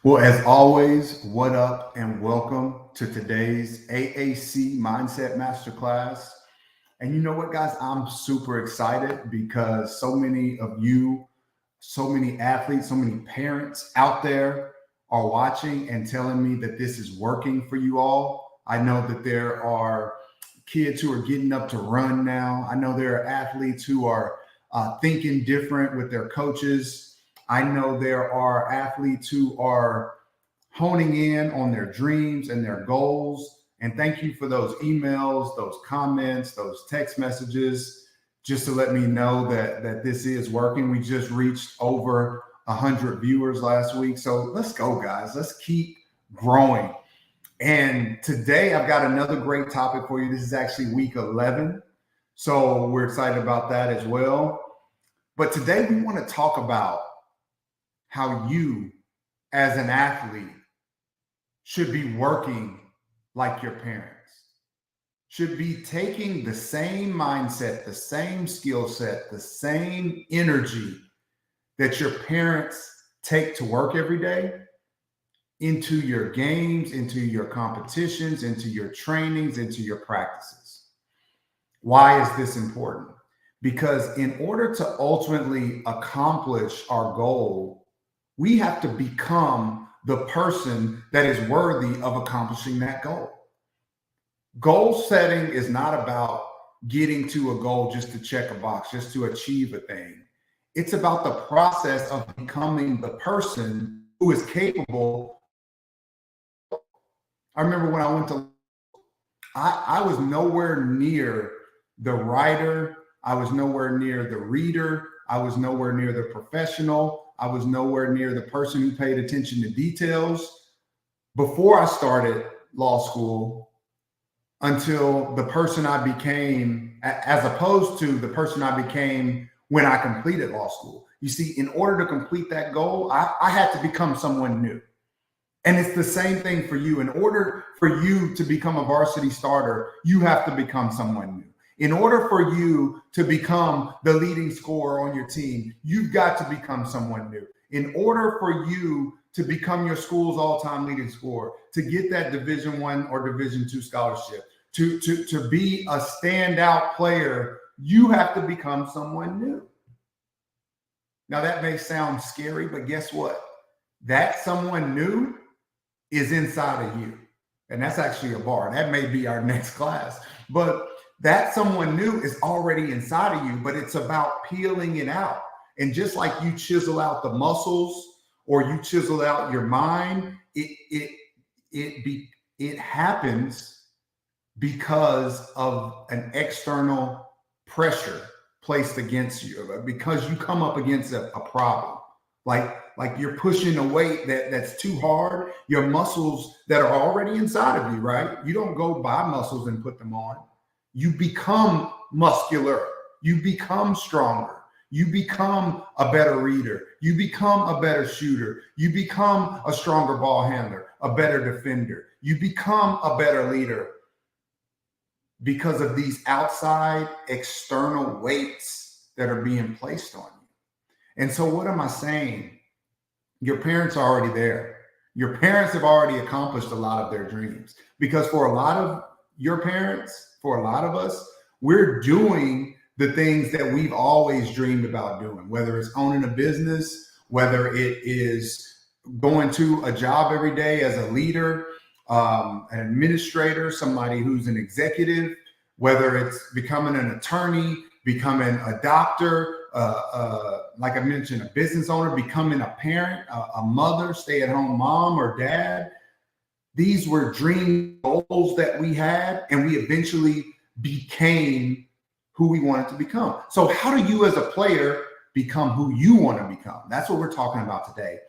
Well, as always, what up and welcome to today's AAC Mindset Masterclass. And you know what, guys? I'm super excited because so many of you, so many athletes, so many parents out there are watching and telling me that this is working for you all. I know that there are kids who are getting up to run now. I know there are athletes who are thinking different with their coaches. I know there are athletes who are honing in on their dreams and their goals. And thank you for those emails, those comments, those text messages, just to let me know that this is working. We just reached over 100 viewers last week. So let's go, guys. Let's keep growing. And today I've got another great topic for you. This is actually week 11. So we're excited about that as well. But today we want to talk about how you, as an athlete, should be working like your parents, should be taking the same mindset, the same skill set, the same energy that your parents take to work every day into your games, into your competitions, into your trainings, into your practices. Why is this important? Because in order to ultimately accomplish our goal, we have to become the person that is worthy of accomplishing that goal. Goal setting is not about getting to a goal just to check a box, just to achieve a thing. It's about the process of becoming the person who is capable. I remember when I went to, I was nowhere near the writer. I was nowhere near the reader. I was nowhere near the professional. I was nowhere near the person who paid attention to details before I started law school until the person I became, as opposed to the person I became when I completed law school. You see, in order to complete that goal, I had to become someone new. And it's the same thing for you. In order for you to become a varsity starter, you have to become someone new. In order for you to become the leading scorer on your team, you've got to become someone new. In order for you to become your school's all-time leading scorer, to get that Division I or Division II scholarship, to be a standout player, you have to become someone new. Now, that may sound scary, but guess what? That someone new is inside of you. And that's actually a bar. That may be our next class. But that someone new is already inside of you, but it's about peeling it out. And just like you chisel out the muscles or you chisel out your mind, it happens because of an external pressure placed against you, because you come up against a problem. Like you're pushing a weight that's too hard, your muscles that are already inside of you, right? You don't go buy muscles and put them on. You become muscular. You become stronger. You become a better reader. You become a better shooter. You become a stronger ball handler, a better defender. You become a better leader because of these outside external weights that are being placed on you. And so what am I saying? Your parents are already there. Your parents have already accomplished a lot of their dreams, because for a lot of your parents, for a lot of us, we're doing the things that we've always dreamed about doing, whether it's owning a business, whether it is going to a job every day as a leader, an administrator, somebody who's an executive, whether it's becoming an attorney, becoming a doctor, like I mentioned, a business owner, becoming a parent, a mother, stay-at-home mom or dad. These were dream goals that we had, and we eventually became who we wanted to become. So how do you as a player become who you want to become? That's what we're talking about today.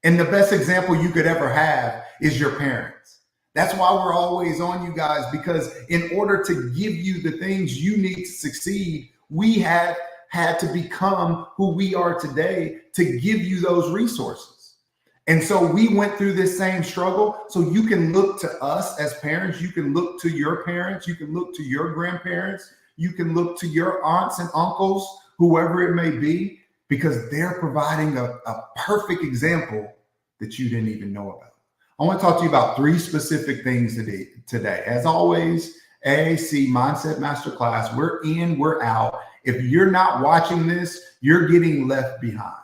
And the best example you could ever have is your parents. That's why we're always on you guys, because in order to give you the things you need to succeed, we have had to become who we are today to give you those resources. And so we went through this same struggle. So you can look to us as parents. You can look to your parents. You can look to your grandparents. You can look to your aunts and uncles, whoever it may be, because they're providing a perfect example that you didn't even know about. I want to talk to you about 3 specific things today. As always, AAC Mindset Masterclass, we're in, we're out. If you're not watching this, you're getting left behind,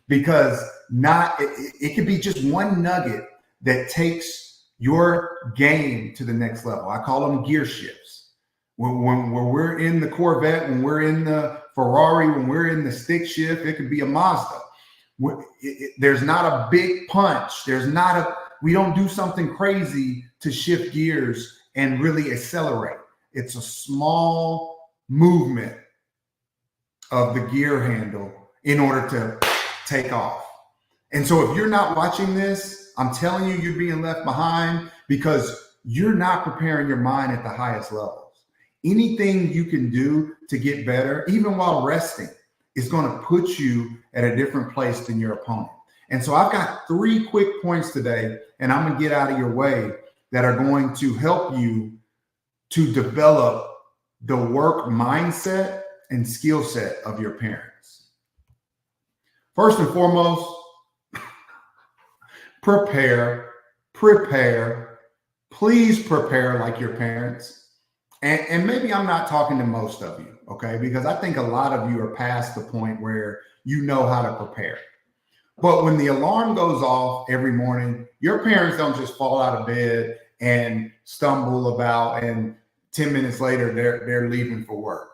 because it could be just one nugget that takes your game to the next level. I call them gear shifts. When we're in the Corvette, when we're in the Ferrari, when we're in the stick shift, it could be a Mazda. There's not a big punch. We don't do something crazy to shift gears and really accelerate. It's a small movement of the gear handle in order to take off. And so if you're not watching this, I'm telling you, you're being left behind, because you're not preparing your mind at the highest levels. Anything you can do to get better, even while resting, is going to put you at a different place than your opponent. And so I've got 3 quick points today, and I'm going to get out of your way, that are going to help you to develop the work mindset and skill set of your parents. First and foremost, prepare. Please prepare like your parents. And maybe I'm not talking to most of you, okay? Because I think a lot of you are past the point where you know how to prepare. But when the alarm goes off every morning, your parents don't just fall out of bed and stumble about, and 10 minutes later, they're leaving for work.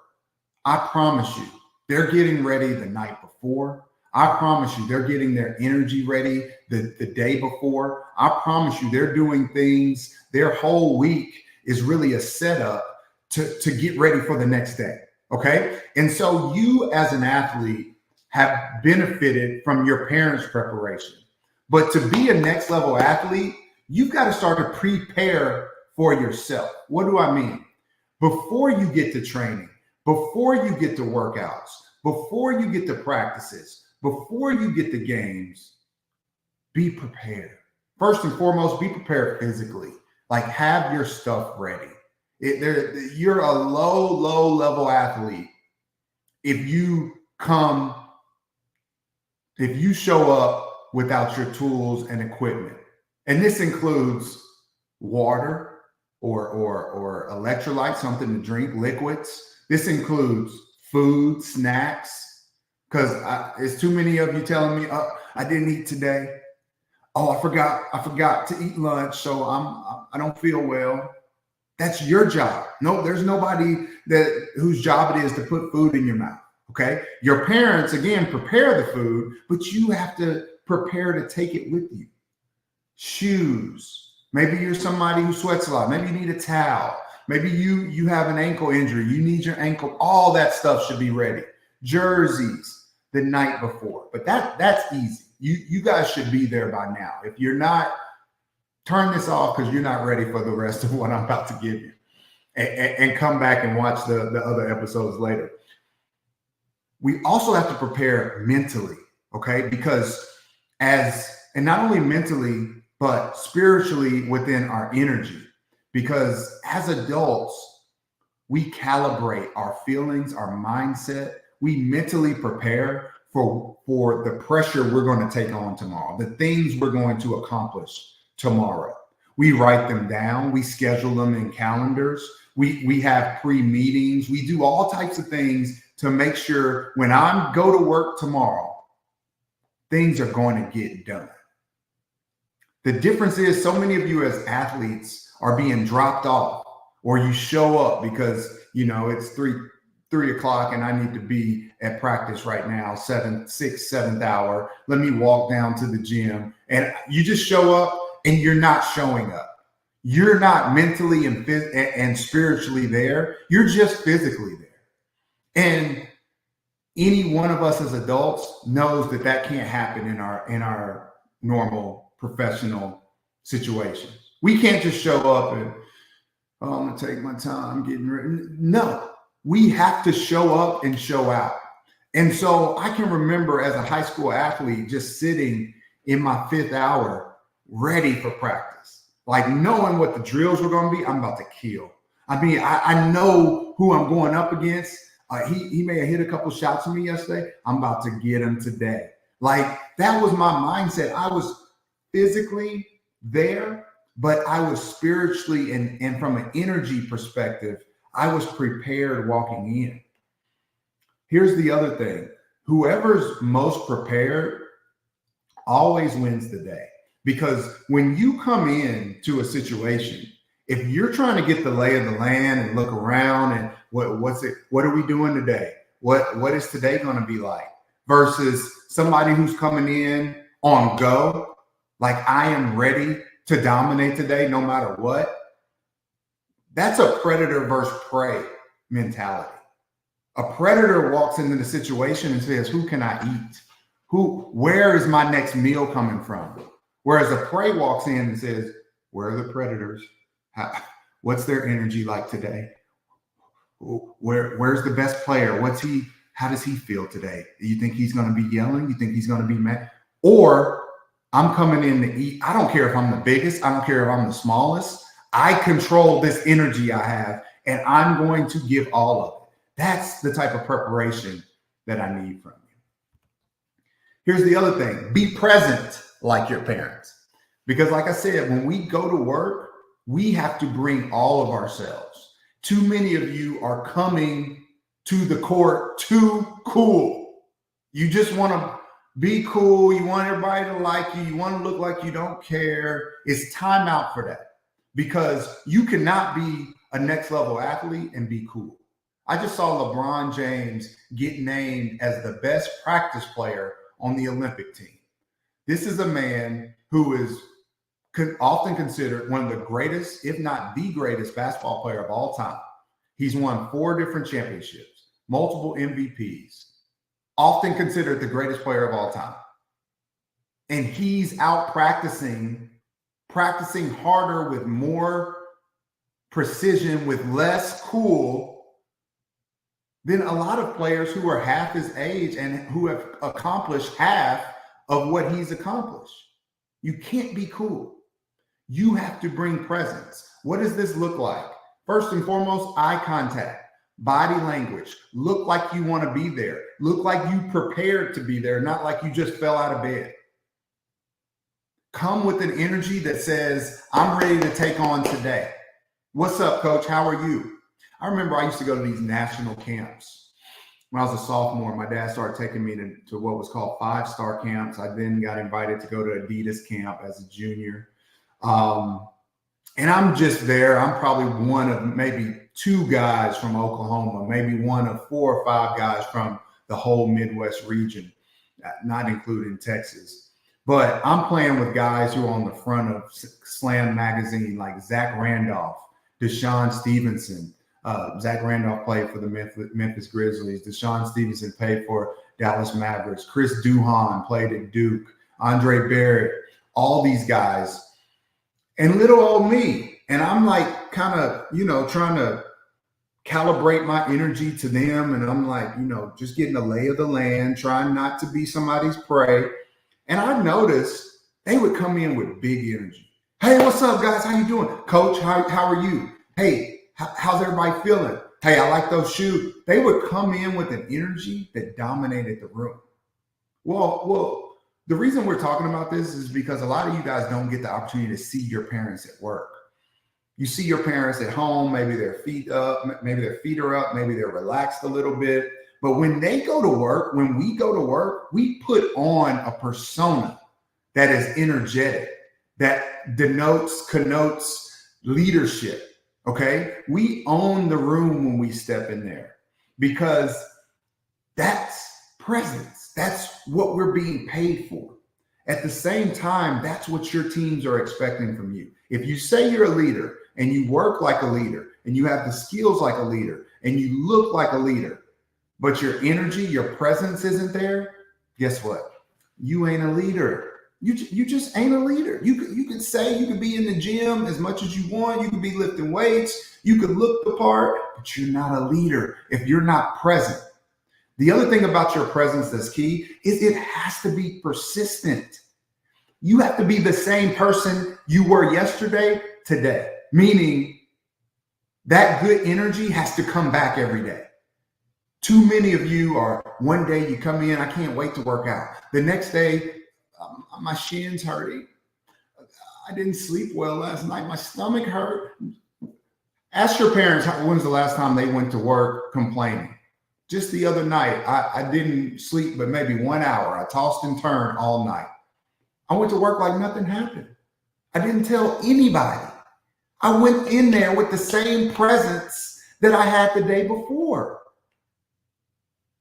I promise you, they're getting ready the night before. I promise you, they're getting their energy ready the day before. I promise you, they're doing things. Their whole week is really a setup to get ready for the next day, okay? And so you as an athlete have benefited from your parents' preparation. But to be a next level athlete, you've got to start to prepare for yourself. What do I mean? Before you get to training, before you get to workouts, before you get to practices, before you get to games, be prepared. First and foremost, be prepared physically. Like, have your stuff ready. You're a low level athlete if you show up without your tools and equipment. And this includes water or electrolytes, something to drink, liquids. This includes food, snacks, because it's too many of you telling me, I didn't eat today. Oh, I forgot to eat lunch, so I don't feel well. That's your job. No, there's nobody whose job it is to put food in your mouth. Okay. Your parents, again, prepare the food, but you have to prepare to take it with you. Shoes. Maybe you're somebody who sweats a lot. Maybe you need a towel. Maybe you have an ankle injury. You need your ankle. All that stuff should be ready. Jerseys the night before. But that's easy. You guys should be there by now. If you're not, turn this off, because you're not ready for the rest of what I'm about to give you. And come back and watch the other episodes later. We also have to prepare mentally, okay? Because and not only mentally, but spiritually within our energy. Because as adults, we calibrate our feelings, our mindset. We mentally prepare for the pressure we're going to take on tomorrow, the things we're going to accomplish tomorrow. We write them down. We schedule them in calendars. We have pre-meetings. We do all types of things to make sure when I go to work tomorrow, things are going to get done. The difference is, so many of you as athletes are being dropped off, or you show up because, it's 3 o'clock and I need to be at practice right now, 7th hour. Let me walk down to the gym, and you just show up and you're not showing up. You're not mentally and spiritually there. You're just physically there. And any one of us as adults knows that can't happen in our normal professional situations. We can't just show up and, I'm going to take my time getting ready. No, we have to show up and show out. And so I can remember as a high school athlete just sitting in my 5th hour ready for practice, like knowing what the drills were going to be. I'm about to kill. I mean, I know who I'm going up against. He may have hit a couple shots at me yesterday. I'm about to get him today. Like, that was my mindset. I was physically there, but I was spiritually and from an energy perspective, I was prepared walking in. Here's the other thing. Whoever's most prepared always wins the day. Because when you come in to a situation, if you're trying to get the lay of the land and look around and what are we doing today? What is today going to be like? Versus somebody who's coming in on go, like I am ready to dominate today no matter what. That's a predator versus prey mentality. A predator walks into the situation and says, who can I eat? Where is my next meal coming from? Whereas a prey walks in and says, where are the predators? What's their energy like today? Where's the best player? How does he feel today? You think he's going to be yelling? You think he's going to be mad? Or I'm coming in to eat. I don't care if I'm the biggest. I don't care if I'm the smallest. I control this energy I have, and I'm going to give all of it. That's the type of preparation that I need from you. Here's the other thing. Be present like your parents. Because like I said, when we go to work, we have to bring all of ourselves. Too many of you are coming to the court too cool. You just want to be cool. You want everybody to like you. You want to look like you don't care. It's time out for that, because you cannot be a next level athlete and be cool. I just saw LeBron James get named as the best practice player on the Olympic team. This is a man who is often considered one of the greatest, if not the greatest, basketball player of all time. He's won 4 different championships, multiple MVPs, often considered the greatest player of all time. And he's out practicing harder with more precision, with less cool than a lot of players who are half his age and who have accomplished half of what he's accomplished. You can't be cool. You have to bring presence. What does this look like? First and foremost, eye contact, body language. Look like you want to be there. Look like you prepared to be there, not like you just fell out of bed. Come with an energy that says, I'm ready to take on today. What's up, coach? How are you? I remember I used to go to these national camps. When I was a sophomore, my dad started taking me to what was called 5-star camps. I then got invited to go to Adidas camp as a junior. And I'm just there. I'm probably one of maybe 2 guys from Oklahoma, maybe one of 4 or 5 guys from the whole Midwest region, not including Texas. But I'm playing with guys who are on the front of Slam magazine, like Zach Randolph, Deshaun Stevenson. Zach Randolph played for the Memphis Grizzlies. Deshaun Stevenson played for Dallas Mavericks. Chris Duhon played at Duke. Andre Barrett, all these guys. And little old me. And I'm like kind of, trying to calibrate my energy to them. And I'm like, just getting the lay of the land, trying not to be somebody's prey. And I noticed they would come in with big energy. Hey, what's up, guys? How you doing? Coach, how are you? Hey, how's everybody feeling? Hey, I like those shoes. They would come in with an energy that dominated the room. Well, the reason we're talking about this is because a lot of you guys don't get the opportunity to see your parents at work. You see your parents at home, maybe their feet up, maybe their feet are up, maybe they're relaxed a little bit. But when they go to work, when we go to work, we put on a persona that is energetic, that connotes leadership. Okay. We own the room when we step in there, because that's presence. That's what we're being paid for. At the same time, that's what your teams are expecting from you. If you say you're a leader and you work like a leader and you have the skills like a leader and you look like a leader, but your energy, your presence isn't there, guess what? You ain't a leader. You just ain't a leader. You could say you could be in the gym as much as you want. You could be lifting weights. You could look the part, but you're not a leader if you're not present. The other thing about your presence that's key is it has to be persistent. You have to be the same person you were yesterday, today, meaning that good energy has to come back every day. Too many of you are, one day you come in, I can't wait to work out. The next day, my shin's hurting. I didn't sleep well last night. My stomach hurt. Ask your parents, when's the last time they went to work complaining? Just the other night, I didn't sleep but maybe 1 hour. I tossed and turned all night. I went to work like nothing happened. I didn't tell anybody. I went in there with the same presence that I had the day before.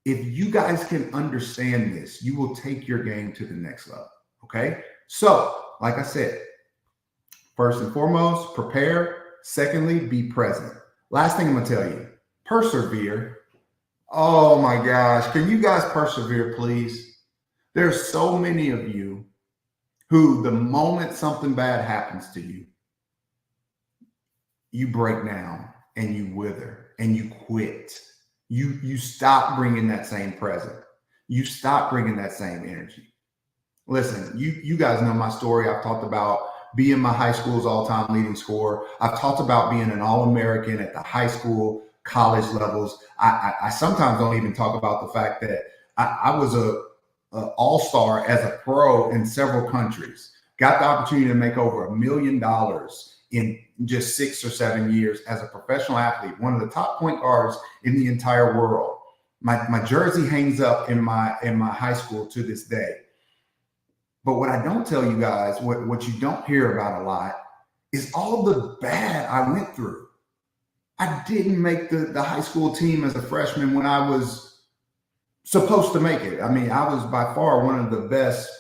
If you guys can understand this, you will take your game to the next level, okay? So, like I said, first and foremost, prepare. Secondly, be present. Last thing I'm going to tell you, persevere. Oh my gosh, can you guys persevere, please? There's so many of you who the moment something bad happens to you, you break down and you wither and you quit. You stop bringing that same present. You stop bringing that same energy. Listen, you guys know my story. I've talked about being my high school's all-time leading scorer. I've talked about being an All-American at the high school, college levels. I sometimes don't even talk about the fact that I was a all-star as a pro in several countries. Got the opportunity to make over $1 million in just 6 or 7 years as a professional athlete, one of the top point guards in the entire world. My jersey hangs up in my high school to this day. But what I don't tell you guys, what you don't hear about a lot, is all the bad I went through. I didn't make the high school team as a freshman when I was supposed to make it. I mean, I was by far one of the best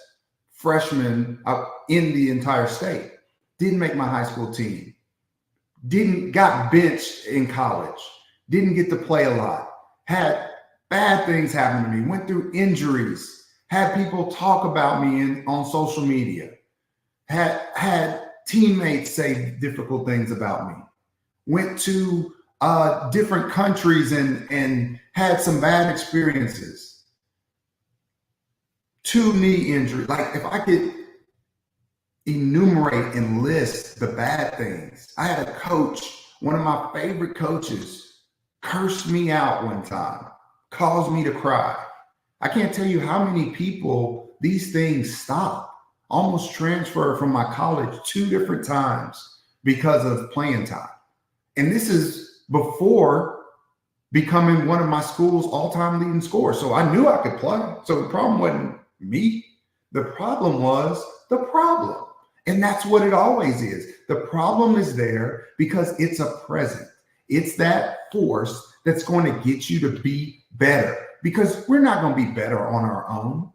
freshmen in the entire state. Didn't make my high school team. Got benched in college. Didn't get to play a lot. Had bad things happen to me. Went through injuries. Had people talk about me on social media. Had teammates say difficult things about me. Went to different countries and had some bad experiences. 2 knee injuries. Like, if I could enumerate and list the bad things. I had a coach, one of my favorite coaches, cursed me out one time, caused me to cry. I can't tell you how many people these things stopped. Almost transferred from my college 2 different times because of playing time. And this is before becoming one of my school's all-time leading scorers. So I knew I could play. So the problem wasn't me. The problem was the problem. And that's what it always is. The problem is there because it's a present. It's that force that's going to get you to be better, because we're not going to be better on our own.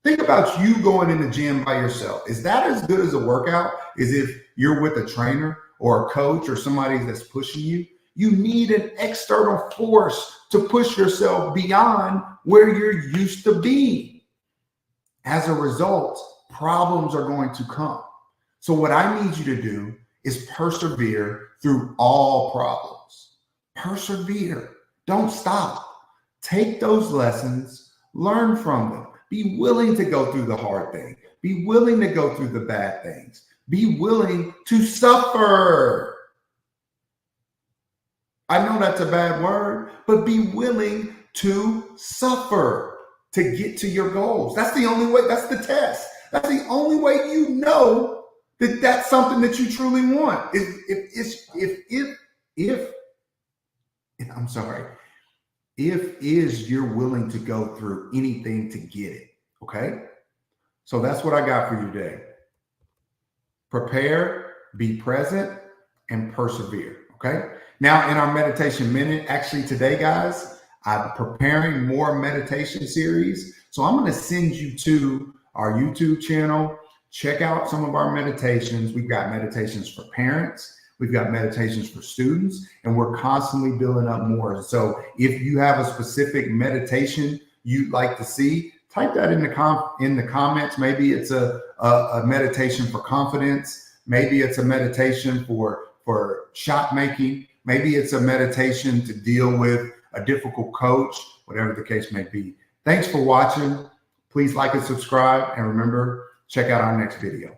Think about you going in the gym by yourself. Is that as good as a workout as if you're with a trainer or a coach or somebody that's pushing you? You need an external force to push yourself beyond where you're used to being. As a result, problems are going to come. So what I need you to do is persevere through all problems. Persevere. Don't stop. Take those lessons, learn from them. Be willing to go through the hard thing. Be willing to go through the bad things. Be willing to suffer. I know that's a bad word, but be willing to suffer to get to your goals. That's the only way. That's the test. That's the only way you know that that's something that you truly want. If you're willing to go through anything to get it. Okay. So that's what I got for you today. Prepare, be present, and persevere. Okay. Now in our meditation minute, actually today, guys, I'm preparing more meditation series. So I'm going to send you to our YouTube channel. Check out some of our meditations. We've got meditations for parents. We've got meditations for students, and we're constantly building up more. So if you have a specific meditation you'd like to see, type that in the comments. Maybe it's a meditation for confidence. Maybe it's a meditation for shot making. Maybe it's a meditation to deal with a difficult coach, whatever the case may be. Thanks for watching. Please like and subscribe. And remember, check out our next video.